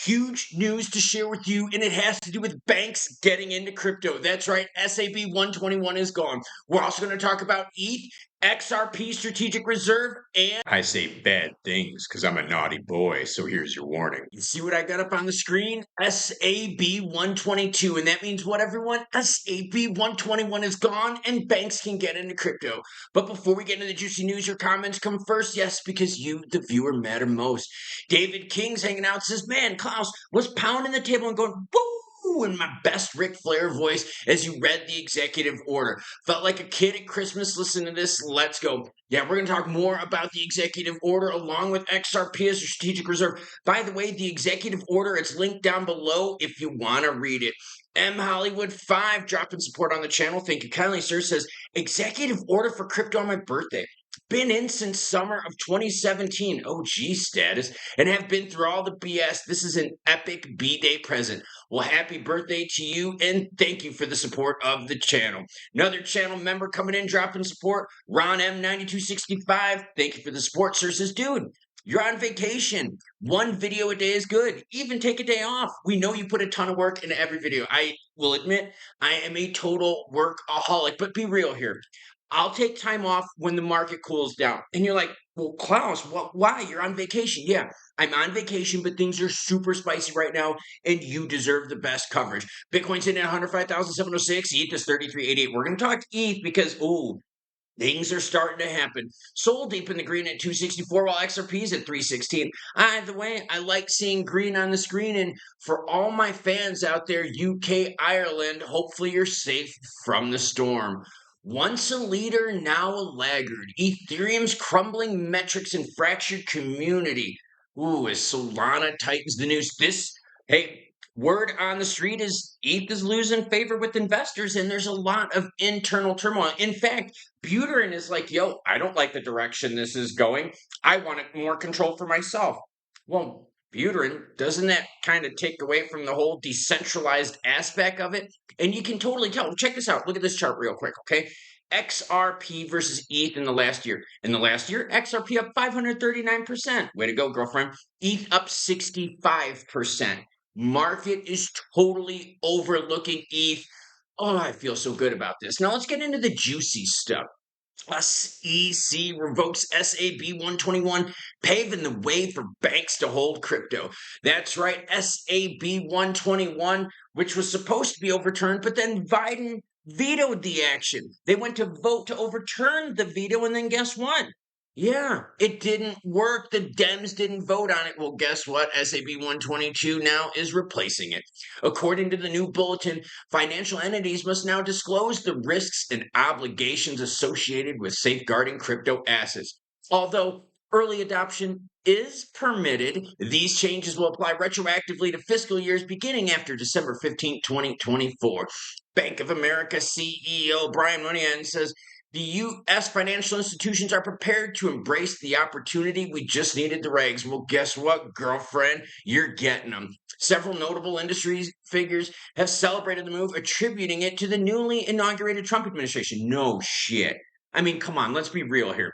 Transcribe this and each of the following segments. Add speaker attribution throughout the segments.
Speaker 1: Huge news to share with you, and it has to do with banks getting into crypto. That's right, SAB 121 is gone. We're also going to talk about ETH, XRP Strategic Reserve, and I say bad things because I'm a naughty boy, so here's your warning. You see what I got up on the screen? SAB 122, and that means what, everyone? SAB 121 is gone, and banks can get into crypto. But before we get into the juicy news, your comments come first, yes, because you, the viewer, matter most. David King's hanging out, says, man, Klaus was pounding the table and going, boo, in my best Ric Flair voice as you read the executive order. Felt like a kid at Christmas. Listen to this. Let's go. Yeah, we're going to talk more about the executive order along with XRP as your strategic reserve. By the way, the executive order, it's linked down below if you want to read it. M Hollywood 5 dropping support on the channel. Thank you kindly, sir. Says, executive order for crypto on my birthday. Been in since summer of 2017, OG status, and have been through all the BS. This is an epic B-Day present. Well, happy birthday to you, and thank you for the support of the channel. Another channel member coming in, dropping support, Ron M9265. Thank you for the support, sir. Says, dude, you're on vacation. One video a day is good. Even take a day off. We know you put a ton of work into every video. I will admit I am a total workaholic, but be real here. I'll take time off when the market cools down. And you're like, well, Klaus, why? You're on vacation. Yeah, I'm on vacation, but things are super spicy right now, and you deserve the best coverage. Bitcoin's in at 105,706. ETH is 3388. We're going to talk ETH because, things are starting to happen. Sol deep in the green at 264, while XRP is at 316. Either way, I like seeing green on the screen. And for all my fans out there, UK, Ireland, hopefully you're safe from the storm. Once a leader, now a laggard. Ethereum's crumbling metrics and fractured community. As Solana tightens the news. Word on the street is ETH is losing favor with investors, and there's a lot of internal turmoil. In fact, Buterin is like, yo, I don't like the direction this is going. I want more control for myself. Well, Buterin, doesn't that kind of take away from the whole decentralized aspect of it? And you can totally tell. Check this out. Look at this chart real quick, okay? XRP versus ETH in the last year. In the last year, XRP up 539%. Way to go, girlfriend. ETH up 65%. Market is totally overlooking ETH. I feel so good about this. Now let's get into the juicy stuff. SEC revokes SAB 121, paving the way for banks to hold crypto. That's right, SAB 121, which was supposed to be overturned, but then Biden vetoed the action. They went to vote to overturn the veto, and then guess what? Yeah, it didn't work. The Dems didn't vote on it. Well, guess what? SAB 122 now is replacing it. According to the new bulletin, financial entities must now disclose the risks and obligations associated with safeguarding crypto assets. Although early adoption is permitted, these changes will apply retroactively to fiscal years beginning after December 15, 2024. Bank of America CEO Brian Moynihan says, the U.S. financial institutions are prepared to embrace the opportunity. We just needed the regs. Well, guess what, girlfriend? You're getting them. Several notable industry figures have celebrated the move, attributing it to the newly inaugurated Trump administration. No shit. I mean, come on, let's be real here.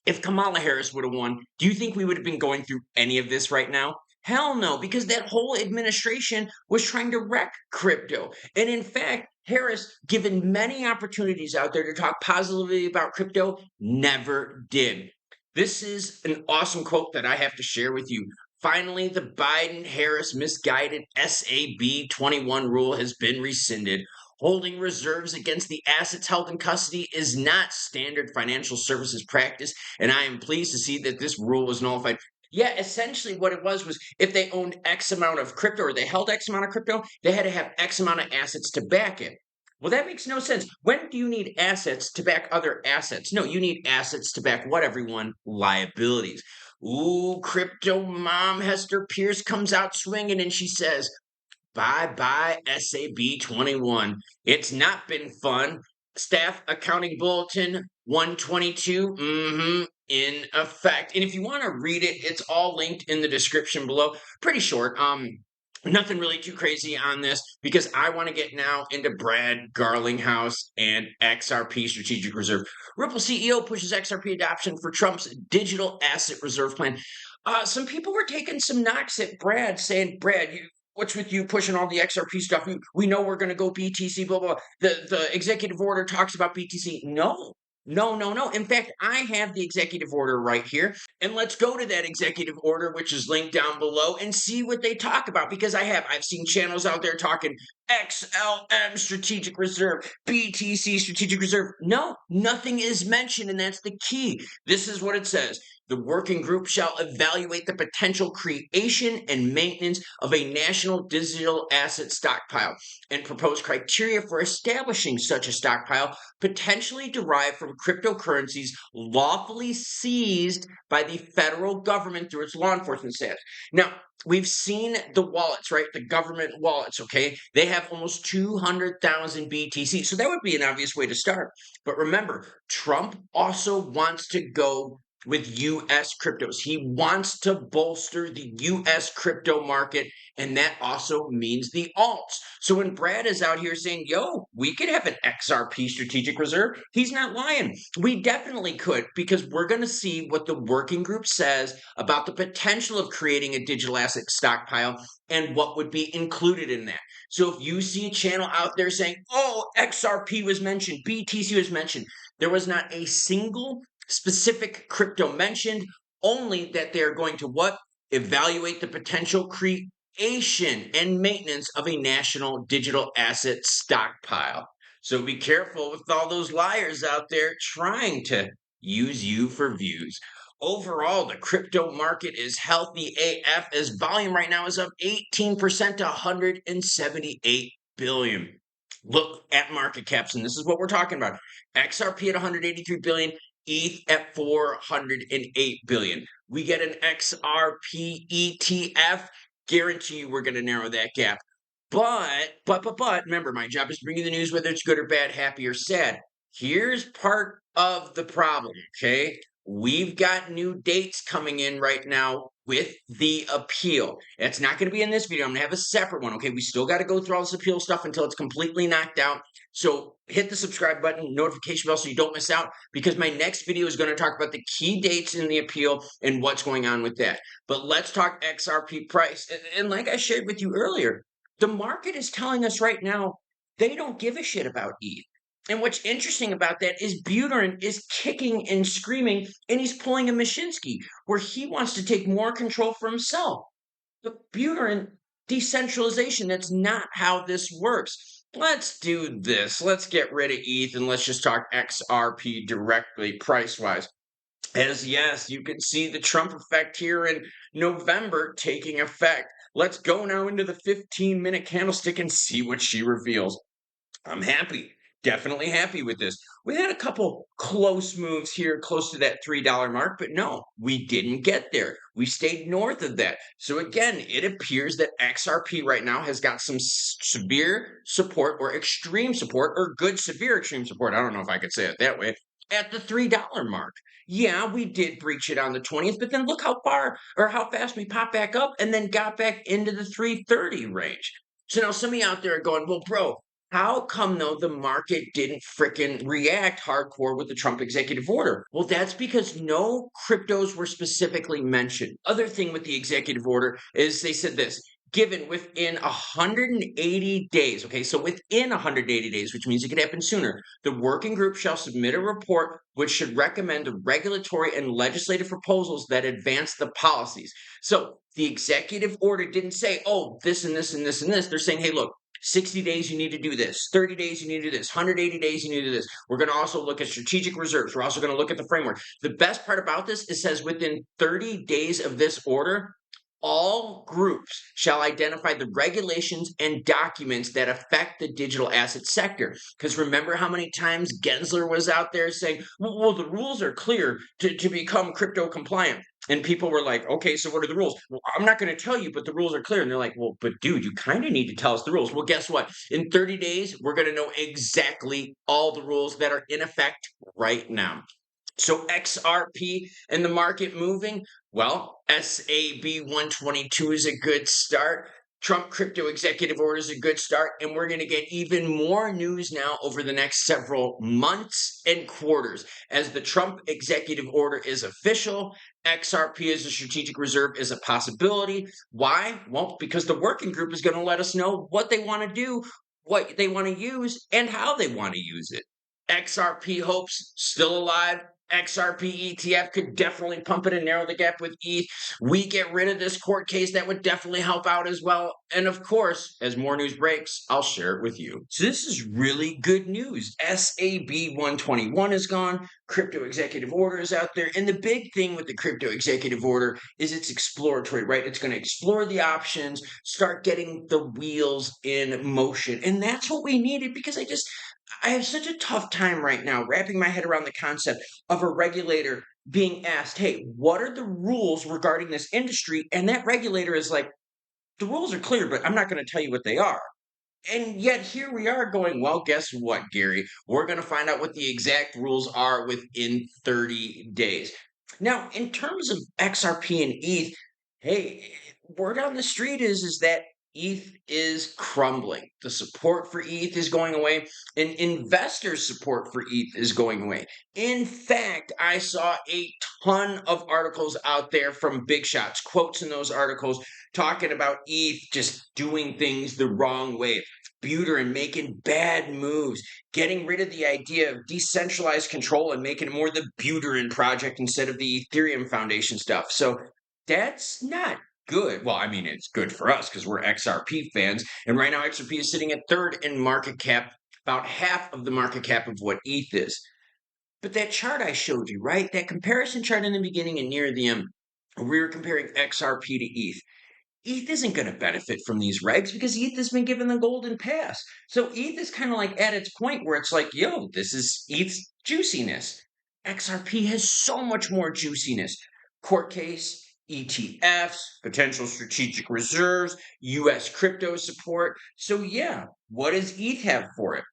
Speaker 1: If Kamala Harris would have won, do you think we would have been going through any of this right now? Hell no, because that whole administration was trying to wreck crypto. And in fact, Harris, given many opportunities out there to talk positively about crypto, never did. This is an awesome quote that I have to share with you. Finally, the Biden-Harris misguided SAB 21 rule has been rescinded. Holding reserves against the assets held in custody is not standard financial services practice, and I am pleased to see that this rule was nullified. Yeah, essentially what it was if they owned X amount of crypto or they held X amount of crypto, they had to have X amount of assets to back it. Well, that makes no sense. When do you need assets to back other assets? No, you need assets to back what, everyone? Liabilities. Crypto mom Hester Pierce comes out swinging and she says, bye-bye SAB 21. It's not been fun. Staff Accounting Bulletin 122, in effect. And if you want to read it, it's all linked in the description below. Pretty short. Nothing really too crazy on this because I want to get now into Brad Garlinghouse and XRP Strategic Reserve. Ripple CEO pushes XRP adoption for Trump's digital asset reserve plan. Some people were taking some knocks at Brad, saying, Brad, what's with you pushing all the XRP stuff? We know we're going to go BTC, blah, blah, blah. The executive order talks about BTC. No, no, no, no. In fact, I have the executive order right here. And let's go to that executive order, which is linked down below, and see what they talk about. Because I've seen channels out there talking XLM strategic reserve, BTC strategic reserve. No, nothing is mentioned, and that's the key. This is what it says. The working group shall evaluate the potential creation and maintenance of a national digital asset stockpile and propose criteria for establishing such a stockpile potentially derived from cryptocurrencies lawfully seized by the federal government through its law enforcement staff. Now, we've seen the wallets, right? The government wallets, okay? They have almost 200,000 BTC. So that would be an obvious way to start. But remember, Trump also wants to go with US cryptos. He wants to bolster the US crypto market, and that also means the alts. So when Brad is out here saying, yo, we could have an XRP strategic reserve, he's not lying. We definitely could, because we're going to see what the working group says about the potential of creating a digital asset stockpile and what would be included in that. So if you see a channel out there saying, oh, XRP was mentioned, BTC was mentioned, there was not a single specific crypto mentioned, only that they're going to what? Evaluate the potential creation and maintenance of a national digital asset stockpile. So be careful with all those liars out there trying to use you for views. Overall, the crypto market is healthy AF as volume right now is up 18% to 178 billion. Look at market caps, and this is what we're talking about. XRP at 183 billion, ETH at 408 billion. We get an XRP ETF. Guarantee you we're going to narrow that gap. But, remember, my job is bringing the news, whether it's good or bad, happy or sad. Here's part of the problem, okay? We've got new dates coming in right now with the appeal. It's not going to be in this video. I'm going to have a separate one, okay? We still got to go through all this appeal stuff until it's completely knocked out. So hit the subscribe button, notification bell so you don't miss out, because my next video is going to talk about the key dates in the appeal and what's going on with that. But let's talk XRP price. And like I shared with you earlier, the market is telling us right now they don't give a shit about ETH. And what's interesting about that is Buterin is kicking and screaming, and he's pulling a Mashinsky, where he wants to take more control for himself. But Buterin, decentralization, that's not how this works. Let's do this. Let's get rid of ETH and let's just talk XRP directly price-wise. As yes, you can see the Trump effect here in November taking effect. Let's go now into the 15-minute candlestick and see what she reveals. I'm happy. Definitely happy with this. We had a couple close moves here, close to that $3 mark, but no, we didn't get there. We stayed north of that. So again, it appears that XRP right now has got some severe support or extreme support or good severe extreme support. I don't know if I could say it that way. At the $3 mark. Yeah, we did breach it on the 20th, but then look how far or how fast we popped back up and then got back into the 330 range. So now some of you out there are going, well, bro, how come, though, the market didn't frickin' react hardcore with the Trump executive order? Well, that's because no cryptos were specifically mentioned. Other thing with the executive order is they said this, given within 180 days, okay, so within 180 days, which means it could happen sooner, the working group shall submit a report which should recommend the regulatory and legislative proposals that advance the policies. So the executive order didn't say, oh, this and this and this and this. They're saying, hey, look, 60 days, you need to do this. 30 days, you need to do this. 180 days, you need to do this. We're going to also look at strategic reserves. We're also going to look at the framework. The best part about this, it says within 30 days of this order, all groups shall identify the regulations and documents that affect the digital asset sector. Because remember how many times Gensler was out there saying, well, the rules are clear to become crypto compliant. And people were like, okay, so what are the rules? Well, I'm not going to tell you, but the rules are clear. And they're like, well, but dude, you kind of need to tell us the rules. Well, guess what? In 30 days, we're going to know exactly all the rules that are in effect right now. So XRP and the market moving, well, SAB 122 is a good start. Trump crypto executive order is a good start, and we're going to get even more news now over the next several months and quarters as the Trump executive order is official. XRP as a strategic reserve is a possibility. Why? Well, because the working group is going to let us know what they want to do, what they want to use, and how they want to use it. XRP hopes still alive. XRP ETF could definitely pump it and narrow the gap with ETH. We get rid of this court case, that would definitely help out as well. And of course, as more news breaks, I'll share it with you. So this is really good news. SAB 121 is gone. Crypto executive order is out there. And the big thing with the crypto executive order is it's exploratory, right? It's going to explore the options, start getting the wheels in motion. And that's what we needed, because I have such a tough time right now wrapping my head around the concept of a regulator being asked, hey, what are the rules regarding this industry? And that regulator is like, the rules are clear, but I'm not going to tell you what they are. And yet here we are going, well, guess what, Gary? We're going to find out what the exact rules are within 30 days. Now, in terms of XRP and ETH, hey, word on the street is that ETH is crumbling. The support for ETH is going away, and investor support for ETH is going away. In fact, I saw a ton of articles out there from big shots, quotes in those articles talking about ETH just doing things the wrong way. Buterin making bad moves, getting rid of the idea of decentralized control and making it more the Buterin project instead of the Ethereum Foundation stuff. So that's not good. Well, I mean, it's good for us because we're XRP fans. And right now, XRP is sitting at third in market cap, about half of the market cap of what ETH is. But that chart I showed you, right? That comparison chart in the beginning and near the end, we were comparing XRP to ETH. ETH isn't going to benefit from these regs because ETH has been given the golden pass. So ETH is kind of like at its point where it's like, yo, this is ETH's juiciness. XRP has so much more juiciness. Court case, ETFs, potential strategic reserves, US crypto support. So yeah, what does ETH have for it?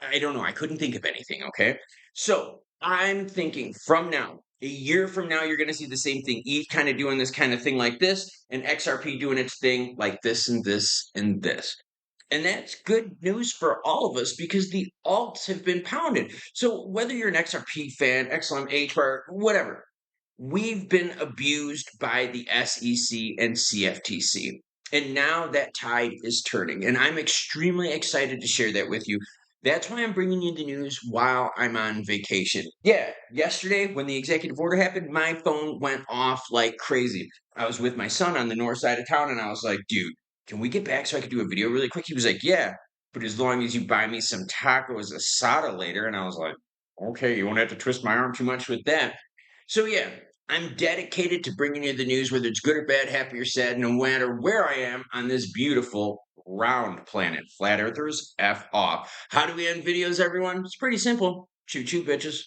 Speaker 1: I don't know. I couldn't think of anything. Okay. So I'm thinking from now, a year from now, you're going to see the same thing. ETH kind of doing this kind of thing like this, and XRP doing its thing like this and this and this. And that's good news for all of us because the alts have been pounded. So whether you're an XRP fan, XLM, HBAR, whatever, we've been abused by the SEC and CFTC. And now that tide is turning. And I'm extremely excited to share that with you. That's why I'm bringing you the news while I'm on vacation. Yeah, yesterday when the executive order happened, my phone went off like crazy. I was with my son on the north side of town and I was like, dude, can we get back so I could do a video really quick? He was like, yeah, but as long as you buy me some tacos asada later. And I was like, okay, you won't have to twist my arm too much with that. So yeah, I'm dedicated to bringing you the news, whether it's good or bad, happy or sad, no matter where I am on this beautiful round planet. Flat earthers, F off. How do we end videos, everyone? It's pretty simple. Choo choo, bitches.